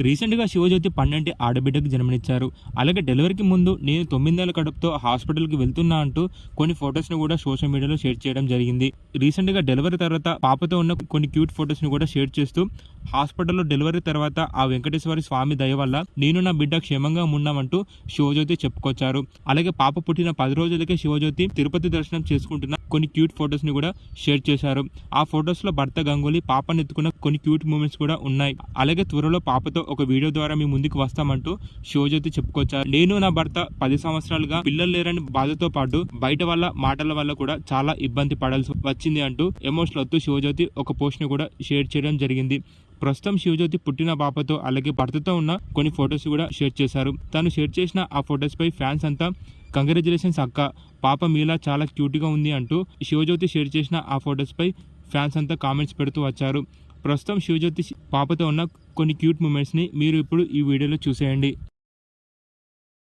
రీసెంట్గా శివజ్యోతి పన్నెంటి ఆడబిడ్డకు జన్మనిచ్చారు. అలాగే డెలివరీకి ముందు నేను 9 నెలల కడుపుతో హాస్పిటల్కి వెళ్తున్నా అంటూ కొన్ని ఫొటోస్ను కూడా సోషల్ మీడియాలో షేర్ చేయడం జరిగింది. రీసెంట్గా డెలివరీ తర్వాత పాపతో ఉన్న కొన్ని క్యూట్ ఫొటోస్ను కూడా షేర్ చేస్తూ హాస్పిటల్లో డెలివరీ తర్వాత ఆ వెంకటేశ్వర స్వామి దయ వల్ల నేను నా బిడ్డ క్షేమంగా ఉన్నామంటూ శివజ్యోతి చెప్పుకొచ్చారు. అలాగే పాప పుట్టిన 10 రోజులకే శివజ్యోతి తిరుపతి దర్శనం చేసుకుంటున్న కొన్ని క్యూట్ ఫొటోస్ ని కూడా షేర్ చేశారు. ఆ ఫొటోస్ లో భర్త గంగూలీ పాపనెత్తుకున్న కొన్ని క్యూట్ మూమెంట్స్ కూడా ఉన్నాయి. అలాగే త్వరలో పాపతో ఒక వీడియో ద్వారా మీ ముందుకు వస్తామంటూ శివజ్యోతి చెప్పుకొచ్చారు. నేను నా భర్త 10 సంవత్సరాలుగా పిల్లలు లేరని బాధతో పాటు బయట వల్ల మాటల వల్ల కూడా చాలా ఇబ్బంది పడాల్సి వచ్చింది అంటూ ఎమోషనల్ అవుతూ శివజ్యోతి ఒక పోస్ట్ ని కూడా షేర్ చేయడం జరిగింది. ప్రస్తుతం శివజ్యోతి పుట్టిన పాపతో అలాగే భర్తతో ఉన్న కొన్ని ఫొటోస్ కూడా షేర్ చేశారు. తను షేర్ చేసిన ఆ ఫొటోస్ పై ఫ్యాన్స్ అంతా కంగ్రాచులేషన్స్ అక్క, పాప మీలా చాలా క్యూట్గా ఉంది అంటూ శివజ్యోతి షేర్ చేసిన ఆ ఫొటోస్ పై ఫ్యాన్స్ అంతా కామెంట్స్ పెడుతూ వచ్చారు. ప్రస్తుతం శివజ్యోతి పాపతో ఉన్న కొన్ని క్యూట్ మూమెంట్స్ని మీరు ఇప్పుడు ఈ వీడియోలో చూసేయండి.